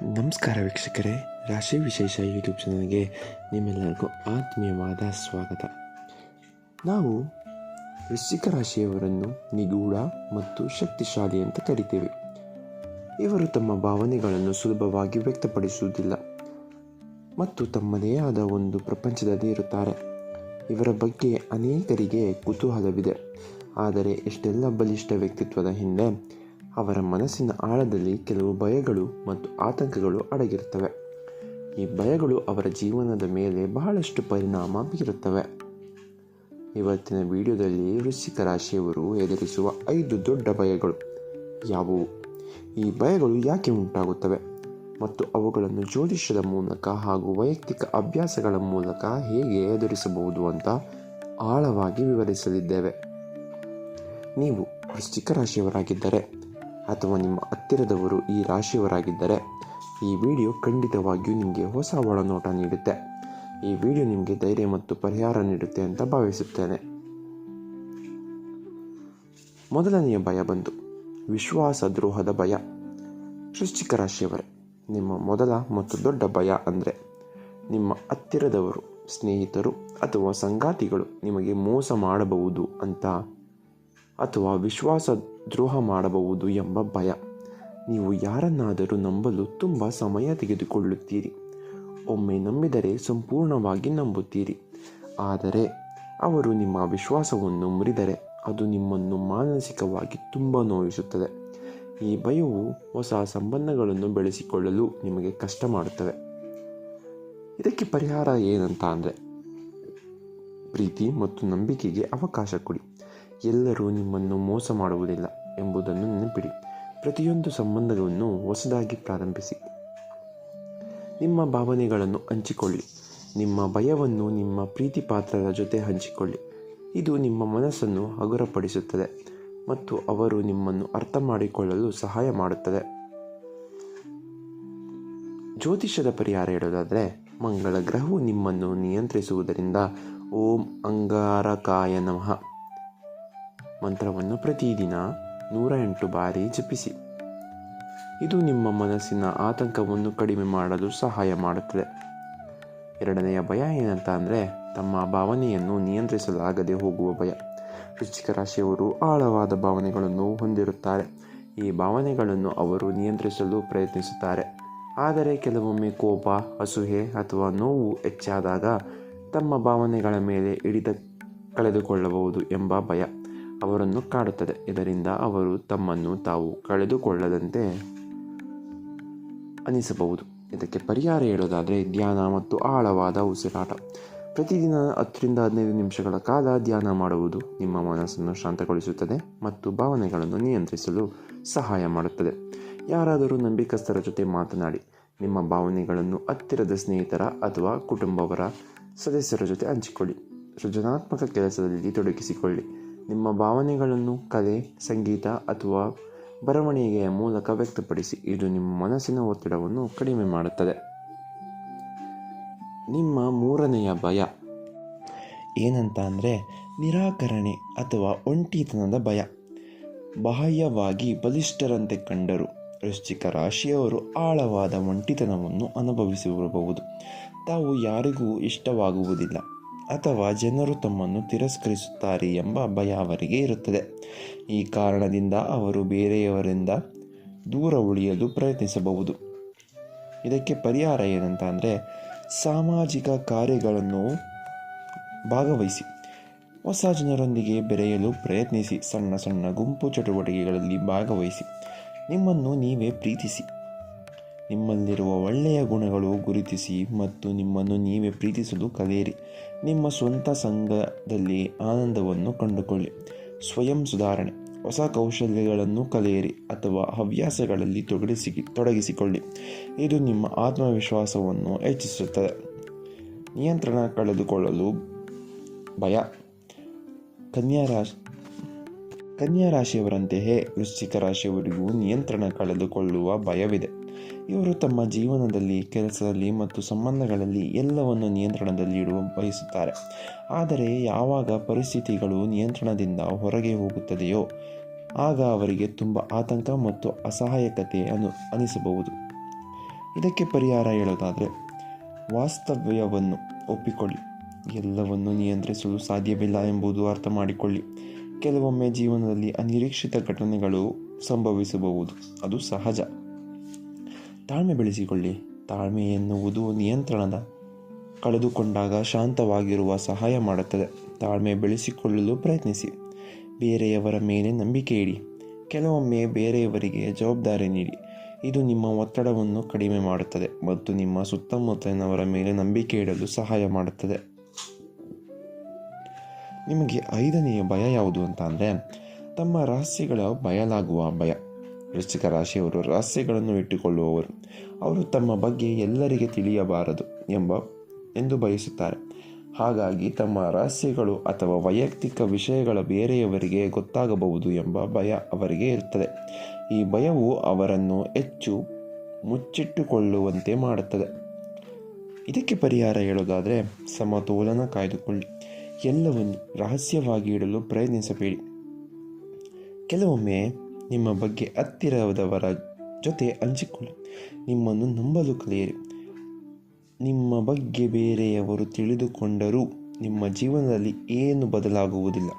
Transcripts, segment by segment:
ನಮಸ್ಕಾರ ವೀಕ್ಷಕರೇ, ರಾಶಿ ವಿಶೇಷ ಯೂಟ್ಯೂಬ್ ಚಾನಲ್ಗೆ ನಿಮ್ಮೆಲ್ಲರಿಗೂ ಆತ್ಮೀಯವಾದ ಸ್ವಾಗತ. ನಾವು ವೃಶ್ಚಿಕ ರಾಶಿಯವರನ್ನು ನಿಗೂಢ ಮತ್ತು ಶಕ್ತಿಶಾಲಿ ಅಂತ ಕರಿತೇವೆ. ಇವರು ತಮ್ಮ ಭಾವನೆಗಳನ್ನು ಸುಲಭವಾಗಿ ವ್ಯಕ್ತಪಡಿಸುವುದಿಲ್ಲ ಮತ್ತು ತಮ್ಮದೇ ಆದ ಒಂದು ಪ್ರಪಂಚದಲ್ಲಿ ಇರುತ್ತಾರೆ. ಇವರ ಬಗ್ಗೆ ಅನೇಕರಿಗೆ ಕುತೂಹಲವಿದೆ. ಆದರೆ ಇಷ್ಟೆಲ್ಲ ಬಲಿಷ್ಠ ವ್ಯಕ್ತಿತ್ವದ ಹಿಂದೆ ಅವರ ಮನಸ್ಸಿನ ಆಳದಲ್ಲಿ ಕೆಲವು ಭಯಗಳು ಮತ್ತು ಆತಂಕಗಳು ಅಡಗಿರುತ್ತವೆ. ಈ ಭಯಗಳು ಅವರ ಜೀವನದ ಮೇಲೆ ಬಹಳಷ್ಟು ಪರಿಣಾಮ ಬೀರುತ್ತವೆ. ಇವತ್ತಿನ ವಿಡಿಯೋದಲ್ಲಿ ವೃಶ್ಚಿಕ ರಾಶಿಯವರು ಎದುರಿಸುವ 5 ದೊಡ್ಡ ಭಯಗಳು ಯಾವುವು, ಈ ಭಯಗಳು ಯಾಕೆ ಉಂಟಾಗುತ್ತವೆ ಮತ್ತು ಅವುಗಳನ್ನು ಜ್ಯೋತಿಷ್ಯದ ಮೂಲಕ ಹಾಗೂ ವೈಯಕ್ತಿಕ ಅಭ್ಯಾಸಗಳ ಮೂಲಕ ಹೇಗೆ ಎದುರಿಸಬಹುದು ಅಂತ ಆಳವಾಗಿ ವಿವರಿಸಲಿದ್ದೇವೆ. ನೀವು ವೃಶ್ಚಿಕ ರಾಶಿಯವರಾಗಿದ್ದರೆ ಅಥವಾ ನಿಮ್ಮ ಹತ್ತಿರದವರು ಈ ರಾಶಿಯವರಾಗಿದ್ದರೆ ಈ ವಿಡಿಯೋ ಖಂಡಿತವಾಗಿಯೂ ನಿಮಗೆ ಹೊಸ ಒಳನೋಟ ನೀಡುತ್ತೆ. ಈ ವಿಡಿಯೋ ನಿಮಗೆ ಧೈರ್ಯ ಮತ್ತು ಪರಿಹಾರ ನೀಡುತ್ತೆ ಅಂತ ಭಾವಿಸುತ್ತೇನೆ. ಮೊದಲನೆಯ ಭಯ ಬಂದು ವಿಶ್ವಾಸ ದ್ರೋಹದ ಭಯ. ವೃಶ್ಚಿಕ ರಾಶಿಯವರೇ, ನಿಮ್ಮ ಮೊದಲ ಮತ್ತು ದೊಡ್ಡ ಭಯ ಅಂದರೆ ನಿಮ್ಮ ಹತ್ತಿರದವರು, ಸ್ನೇಹಿತರು ಅಥವಾ ಸಂಗಾತಿಗಳು ನಿಮಗೆ ಮೋಸ ಮಾಡಬಹುದು ಅಂತ ಅಥವಾ ವಿಶ್ವಾಸ ದ್ರೋಹ ಮಾಡಬಹುದು ಎಂಬ ಭಯ. ನೀವು ಯಾರನ್ನಾದರೂ ನಂಬಲು ತುಂಬ ಸಮಯ ತೆಗೆದುಕೊಳ್ಳುತ್ತೀರಿ. ಒಮ್ಮೆ ನಂಬಿದರೆ ಸಂಪೂರ್ಣವಾಗಿ ನಂಬುತ್ತೀರಿ. ಆದರೆ ಅವರು ನಿಮ್ಮ ವಿಶ್ವಾಸವನ್ನು ಮುರಿದರೆ ಅದು ನಿಮ್ಮನ್ನು ಮಾನಸಿಕವಾಗಿ ತುಂಬ ನೋಯಿಸುತ್ತದೆ. ಈ ಭಯವು ಹೊಸ ಸಂಬಂಧಗಳನ್ನು ಬೆಳೆಸಿಕೊಳ್ಳಲು ನಿಮಗೆ ಕಷ್ಟ ಮಾಡುತ್ತವೆ. ಇದಕ್ಕೆ ಪರಿಹಾರ ಏನಂತ ಅಂದರೆ ಪ್ರೀತಿ ಮತ್ತು ನಂಬಿಕೆಗೆ ಅವಕಾಶ ಕೊಡಿ. ಎಲ್ಲರೂ ನಿಮ್ಮನ್ನು ಮೋಸ ಮಾಡುವುದಿಲ್ಲ ಎಂಬುದನ್ನು ನೆನಪಿಡಿ. ಪ್ರತಿಯೊಂದು ಸಂಬಂಧವನ್ನು ಹೊಸದಾಗಿ ಪ್ರಾರಂಭಿಸಿ. ನಿಮ್ಮ ಭಾವನೆಗಳನ್ನು ಹಂಚಿಕೊಳ್ಳಿ. ನಿಮ್ಮ ಭಯವನ್ನು ನಿಮ್ಮ ಪ್ರೀತಿ ಪಾತ್ರರ ಜೊತೆ ಹಂಚಿಕೊಳ್ಳಿ. ಇದು ನಿಮ್ಮ ಮನಸ್ಸನ್ನು ಹಗುರಪಡಿಸುತ್ತದೆ ಮತ್ತು ಅವರು ನಿಮ್ಮನ್ನು ಅರ್ಥ ಮಾಡಿಕೊಳ್ಳಲು ಸಹಾಯ ಮಾಡುತ್ತದೆ. ಜ್ಯೋತಿಷ್ಯದ ಪರಿಹಾರ ಹೇಳೋದಾದರೆ, ಮಂಗಳ ಗ್ರಹವು ನಿಮ್ಮನ್ನು ನಿಯಂತ್ರಿಸುವುದರಿಂದ ಓಂ ಅಂಗಾರಕಾಯ ನಮಃ ಮಂತ್ರವನ್ನು ಪ್ರತಿದಿನ 108 ಬಾರಿ ಜಪಿಸಿ. ಇದು ನಿಮ್ಮ ಮನಸ್ಸಿನ ಆತಂಕವನ್ನು ಕಡಿಮೆ ಮಾಡಲು ಸಹಾಯ ಮಾಡುತ್ತದೆ. ಎರಡನೆಯ ಭಯ ಏನಂತ ಅಂದರೆ ತಮ್ಮ ಭಾವನೆಯನ್ನು ನಿಯಂತ್ರಿಸಲಾಗದೆ ಹೋಗುವ ಭಯ. ವೃಶ್ಚಿಕ ರಾಶಿಯವರು ಆಳವಾದ ಭಾವನೆಗಳನ್ನು ಹೊಂದಿರುತ್ತಾರೆ. ಈ ಭಾವನೆಗಳನ್ನು ಅವರು ನಿಯಂತ್ರಿಸಲು ಪ್ರಯತ್ನಿಸುತ್ತಾರೆ. ಆದರೆ ಕೆಲವೊಮ್ಮೆ ಕೋಪ, ಅಸೂಯೆ ಅಥವಾ ನೋವು ಹೆಚ್ಚಾದಾಗ ತಮ್ಮ ಭಾವನೆಗಳ ಮೇಲೆ ಹಿಡಿತ ಕಳೆದುಕೊಳ್ಳಬಹುದು ಎಂಬ ಭಯ ಅವರನ್ನು ಕಾಡುತ್ತದೆ. ಇದರಿಂದ ಅವರು ತಮ್ಮನ್ನು ತಾವು ಕಳೆದುಕೊಳ್ಳದಂತೆ ಅನಿಸಬಹುದು. ಇದಕ್ಕೆ ಪರಿಹಾರ ಹೇಳೋದಾದರೆ ಧ್ಯಾನ ಮತ್ತು ಆಳವಾದ ಉಸಿರಾಟ. ಪ್ರತಿದಿನ 10ರಿಂದ 15 ನಿಮಿಷಗಳ ಕಾಲ ಧ್ಯಾನ ಮಾಡುವುದು ನಿಮ್ಮ ಮನಸ್ಸನ್ನು ಶಾಂತಗೊಳಿಸುತ್ತದೆ ಮತ್ತು ಭಾವನೆಗಳನ್ನು ನಿಯಂತ್ರಿಸಲು ಸಹಾಯ ಮಾಡುತ್ತದೆ. ಯಾರಾದರೂ ನಂಬಿಕಸ್ಥರ ಜೊತೆ ಮಾತನಾಡಿ. ನಿಮ್ಮ ಭಾವನೆಗಳನ್ನು ಹತ್ತಿರದ ಸ್ನೇಹಿತರ ಅಥವಾ ಕುಟುಂಬವರ ಸದಸ್ಯರ ಜೊತೆ ಹಂಚಿಕೊಳ್ಳಿ. ಸೃಜನಾತ್ಮಕ ಕೆಲಸದಲ್ಲಿ ತೊಡಗಿಸಿಕೊಳ್ಳಿ. ನಿಮ್ಮ ಭಾವನೆಗಳನ್ನು ಕಲೆ, ಸಂಗೀತ ಅಥವಾ ಬರವಣಿಗೆಯ ಮೂಲಕ ವ್ಯಕ್ತಪಡಿಸಿ. ಇದು ನಿಮ್ಮ ಮನಸ್ಸಿನ ಒತ್ತಡವನ್ನು ಕಡಿಮೆ ಮಾಡುತ್ತದೆ. ನಿಮ್ಮ ಮೂರನೆಯ ಭಯ ಏನಂತ ಅಂದರೆ ನಿರಾಕರಣೆ ಅಥವಾ ಒಂಟಿತನದ ಭಯ. ಬಾಹ್ಯವಾಗಿ ಬಲಿಷ್ಠರಂತೆ ಕಂಡರೂ ವೃಶ್ಚಿಕ ರಾಶಿಯವರು ಆಳವಾದ ಒಂಟಿತನವನ್ನು ಅನುಭವಿಸಿರಬಹುದು. ತಾವು ಯಾರಿಗೂ ಇಷ್ಟವಾಗುವುದಿಲ್ಲ ಅಥವಾ ಜನರು ತಮ್ಮನ್ನು ತಿರಸ್ಕರಿಸುತ್ತಾರೆ ಎಂಬ ಭಯ ಅವರಿಗೆ ಇರುತ್ತದೆ. ಈ ಕಾರಣದಿಂದ ಅವರು ಬೇರೆಯವರಿಂದ ದೂರ ಉಳಿಯಲು ಪ್ರಯತ್ನಿಸಬಹುದು. ಇದಕ್ಕೆ ಪರಿಹಾರ ಏನಂತ ಅಂದರೆ ಸಾಮಾಜಿಕ ಕಾರ್ಯಗಳನ್ನು ಭಾಗವಹಿಸಿ. ಹೊಸ ಜನರೊಂದಿಗೆ ಬೆರೆಯಲು ಪ್ರಯತ್ನಿಸಿ. ಸಣ್ಣ ಸಣ್ಣ ಗುಂಪು ಚಟುವಟಿಕೆಗಳಲ್ಲಿ ಭಾಗವಹಿಸಿ. ನಿಮ್ಮನ್ನು ನೀವೇ ಪ್ರೀತಿಸಿ. ನಿಮ್ಮಲ್ಲಿರುವ ಒಳ್ಳೆಯ ಗುಣಗಳು ಗುರುತಿಸಿ ಮತ್ತು ನಿಮ್ಮನ್ನು ನೀವೇ ಪ್ರೀತಿಸಲು ಕಲಿಯಿರಿ. ನಿಮ್ಮ ಸ್ವಂತ ಸಂಘದಲ್ಲಿ ಆನಂದವನ್ನು ಕಂಡುಕೊಳ್ಳಿ. ಸ್ವಯಂ ಸುಧಾರಣೆ. ಹೊಸ ಕೌಶಲ್ಯಗಳನ್ನು ಕಲಿಯಿರಿ ಅಥವಾ ಹವ್ಯಾಸಗಳಲ್ಲಿ ತೊಡಗಿಸಿಕೊಳ್ಳಿ. ಇದು ನಿಮ್ಮ ಆತ್ಮವಿಶ್ವಾಸವನ್ನು ಹೆಚ್ಚಿಸುತ್ತದೆ. ನಿಯಂತ್ರಣ ಕಳೆದುಕೊಳ್ಳಲು ಭಯ. ಕನ್ಯಾ ರಾಶಿಯವರಂತೆಯೇ ವೃಶ್ಚಿಕ ರಾಶಿಯವರಿಗೂ ನಿಯಂತ್ರಣ ಕಳೆದುಕೊಳ್ಳುವ ಭಯವಿದೆ. ಇವರು ತಮ್ಮ ಜೀವನದಲ್ಲಿ, ಕೆಲಸದಲ್ಲಿ ಮತ್ತು ಸಂಬಂಧಗಳಲ್ಲಿ ಎಲ್ಲವನ್ನು ನಿಯಂತ್ರಣದಲ್ಲಿ ಇಡುವ ಬಯಸುತ್ತಾರೆ. ಆದರೆ ಯಾವಾಗ ಪರಿಸ್ಥಿತಿಗಳು ನಿಯಂತ್ರಣದಿಂದ ಹೊರಗೆ ಹೋಗುತ್ತದೆಯೋ ಆಗ ಅವರಿಗೆ ತುಂಬ ಆತಂಕ ಮತ್ತು ಅಸಹಾಯಕತೆ ಅನಿಸಬಹುದು. ಇದಕ್ಕೆ ಪರಿಹಾರ ಹೇಳೋದಾದರೆ ವಾಸ್ತವ್ಯವನ್ನು ಒಪ್ಪಿಕೊಳ್ಳಿ. ಎಲ್ಲವನ್ನು ನಿಯಂತ್ರಿಸಲು ಸಾಧ್ಯವಿಲ್ಲ ಎಂಬುದು ಅರ್ಥ ಮಾಡಿಕೊಳ್ಳಿ. ಕೆಲವೊಮ್ಮೆ ಜೀವನದಲ್ಲಿ ಅನಿರೀಕ್ಷಿತ ಘಟನೆಗಳು ಸಂಭವಿಸಬಹುದು, ಅದು ಸಹಜ. ತಾಳ್ಮೆ ಬೆಳೆಸಿಕೊಳ್ಳಿ. ತಾಳ್ಮೆ ಎನ್ನುವುದು ನಿಯಂತ್ರಣದ ಕಳೆದುಕೊಂಡಾಗ ಶಾಂತವಾಗಿರುವ ಸಹಾಯ ಮಾಡುತ್ತದೆ. ತಾಳ್ಮೆ ಬೆಳೆಸಿಕೊಳ್ಳಲು ಪ್ರಯತ್ನಿಸಿ. ಬೇರೆಯವರ ಮೇಲೆ ನಂಬಿಕೆ ಇಡಿ. ಕೆಲವೊಮ್ಮೆ ಬೇರೆಯವರಿಗೆ ಜವಾಬ್ದಾರಿ ನೀಡಿ. ಇದು ನಿಮ್ಮ ಒತ್ತಡವನ್ನು ಕಡಿಮೆ ಮಾಡುತ್ತದೆ ಮತ್ತು ನಿಮ್ಮ ಸುತ್ತಮುತ್ತಲಿನವರ ಮೇಲೆ ನಂಬಿಕೆ ಇಡಲು ಸಹಾಯ ಮಾಡುತ್ತದೆ. ನಿಮಗೆ 5ನೆಯ ಭಯ ಯಾವುದು ಅಂತ ಅಂದರೆ ತಮ್ಮ ರಹಸ್ಯಗಳ ಬಯಲಾಗುವ ಭಯ. ವೃಶ್ಚಿಕ ರಾಶಿಯವರು ರಹಸ್ಯಗಳನ್ನು ಇಟ್ಟುಕೊಳ್ಳುವವರು. ಅವರು ತಮ್ಮ ಬಗ್ಗೆ ಎಲ್ಲರಿಗೆ ತಿಳಿಯಬಾರದು ಎಂದು ಬಯಸುತ್ತಾರೆ. ಹಾಗಾಗಿ ತಮ್ಮ ರಹಸ್ಯಗಳು ಅಥವಾ ವೈಯಕ್ತಿಕ ವಿಷಯಗಳ ಬೇರೆಯವರಿಗೆ ಗೊತ್ತಾಗಬಹುದು ಎಂಬ ಭಯ ಅವರಿಗೆ ಇರುತ್ತದೆ. ಈ ಭಯವು ಅವರನ್ನು ಹೆಚ್ಚು ಮುಚ್ಚಿಟ್ಟುಕೊಳ್ಳುವಂತೆ ಮಾಡುತ್ತದೆ. ಇದಕ್ಕೆ ಪರಿಹಾರ ಹೇಳೋದಾದರೆ ಸಮತೋಲನ ಕಾಯ್ದುಕೊಳ್ಳಿ. ಎಲ್ಲವನ್ನು ರಹಸ್ಯವಾಗಿ ಇಡಲು ಪ್ರಯತ್ನಿಸಬೇಡಿ. ಕೆಲವೊಮ್ಮೆ ನಿಮ್ಮ ಬಗ್ಗೆ ಹತ್ತಿರದವರ ಜೊತೆ ಹಂಚಿಕೊಳ್ಳಿ. ನಿಮ್ಮನ್ನು ನಂಬಲು ಕಲಿಯಿರಿ. ನಿಮ್ಮ ಬಗ್ಗೆ ಬೇರೆಯವರು ತಿಳಿದುಕೊಂಡರೂ ನಿಮ್ಮ ಜೀವನದಲ್ಲಿ ಏನು ಬದಲಾಗುವುದಿಲ್ಲ.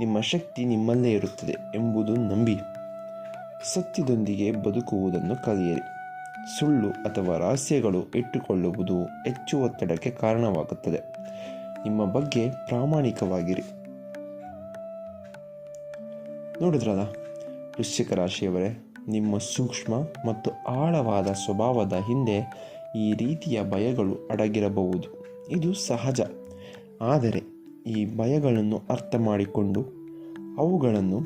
ನಿಮ್ಮ ಶಕ್ತಿ ನಿಮ್ಮಲ್ಲೇ ಇರುತ್ತದೆ ಎಂಬುದು ನಂಬಿ. ಸತ್ಯದೊಂದಿಗೆ ಬದುಕುವುದನ್ನು ಕಲಿಯಿರಿ. ಸುಳ್ಳು ಅಥವಾ ರಹಸ್ಯಗಳು ಇಟ್ಟುಕೊಳ್ಳುವುದು ಹೆಚ್ಚು ಒತ್ತಡಕ್ಕೆ ಕಾರಣವಾಗುತ್ತದೆ. ನಿಮ್ಮ ಬಗ್ಗೆ ಪ್ರಾಮಾಣಿಕವಾಗಿರಿ. ನೋಡಿದ್ರಲ್ಲ ವೃಶ್ಚಿಕ ರಾಶಿಯವರೇ, ನಿಮ್ಮ ಸೂಕ್ಷ್ಮ ಮತ್ತು ಆಳವಾದ ಸ್ವಭಾವದ ಹಿಂದೆ ಈ ರೀತಿಯ ಭಯಗಳು ಅಡಗಿರಬಹುದು. ಇದು ಸಹಜ. ಆದರೆ ಈ ಭಯಗಳನ್ನು ಅರ್ಥ ಮಾಡಿಕೊಂಡು ಅವುಗಳನ್ನು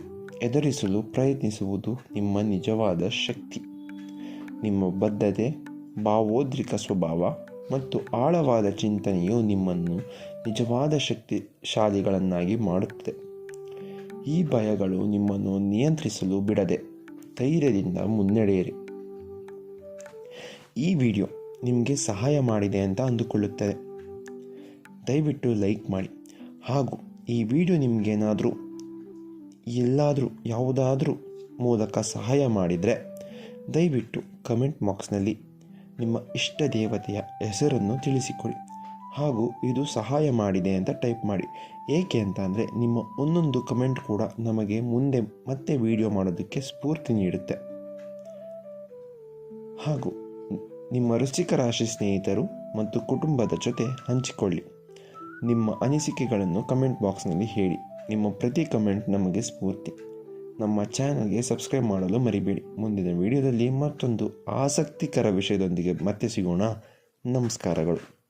ಎದುರಿಸಲು ಪ್ರಯತ್ನಿಸುವುದು ನಿಮ್ಮ ನಿಜವಾದ ಶಕ್ತಿ. ನಿಮ್ಮ ಬದ್ಧತೆ, ಭಾವೋದ್ರಿಕ ಸ್ವಭಾವ ಮತ್ತು ಆಳವಾದ ಚಿಂತನೆಯು ನಿಮ್ಮನ್ನು ನಿಜವಾದ ಶಕ್ತಿಶಾಲಿಗಳನ್ನಾಗಿ ಮಾಡುತ್ತದೆ. ಈ ಭಯಗಳು ನಿಮ್ಮನ್ನು ನಿಯಂತ್ರಿಸಲು ಬಿಡದೆ ಧೈರ್ಯದಿಂದ ಮುನ್ನಡೆಯಿರಿ. ಈ ವಿಡಿಯೋ ನಿಮಗೆ ಸಹಾಯ ಮಾಡಿದೆ ಅಂತ ಅಂದುಕೊಳ್ಳುತ್ತದೆ. ದಯವಿಟ್ಟು ಲೈಕ್ ಮಾಡಿ. ಹಾಗೂ ಈ ವಿಡಿಯೋ ನಿಮಗೇನಾದರೂ ಯಾವುದಾದ್ರೂ ಮೂಲಕ ಸಹಾಯ ಮಾಡಿದರೆ ದಯವಿಟ್ಟು ಕಮೆಂಟ್ ಬಾಕ್ಸ್ನಲ್ಲಿ ನಿಮ್ಮ ಇಷ್ಟ ದೇವತೆಯ ಹೆಸರನ್ನು ತಿಳಿಸಿಕೊಡಿ. ಹಾಗೂ ಇದು ಸಹಾಯ ಮಾಡಿದೆ ಅಂತ ಟೈಪ್ ಮಾಡಿ. ಏಕೆ ಅಂತ ಅಂದರೆ ನಿಮ್ಮ ಒಂದೊಂದು ಕಮೆಂಟ್ ಕೂಡ ನಮಗೆ ಮುಂದೆ ಮತ್ತೆ ವಿಡಿಯೋ ಮಾಡೋದಕ್ಕೆ ಸ್ಫೂರ್ತಿ ನೀಡುತ್ತೆ. ಹಾಗೂ ನಿಮ್ಮ ವೃಶ್ಚಿಕ ರಾಶಿ ಸ್ನೇಹಿತರು ಮತ್ತು ಕುಟುಂಬದ ಜೊತೆ ಹಂಚಿಕೊಳ್ಳಿ. ನಿಮ್ಮ ಅನಿಸಿಕೆಗಳನ್ನು ಕಮೆಂಟ್ ಬಾಕ್ಸ್ನಲ್ಲಿ ಹೇಳಿ. ನಿಮ್ಮ ಪ್ರತಿ ಕಮೆಂಟ್ ನಮಗೆ ಸ್ಫೂರ್ತಿ. ನಮ್ಮ ಚಾನಲ್ಗೆ ಸಬ್ಸ್ಕ್ರೈಬ್ ಮಾಡಲು ಮರಿಬೇಡಿ. ಮುಂದಿನ ವಿಡಿಯೋದಲ್ಲಿ ಮತ್ತೊಂದು ಆಸಕ್ತಿಕರ ವಿಷಯದೊಂದಿಗೆ ಮತ್ತೆ ಸಿಗೋಣ. ನಮಸ್ಕಾರಗಳು.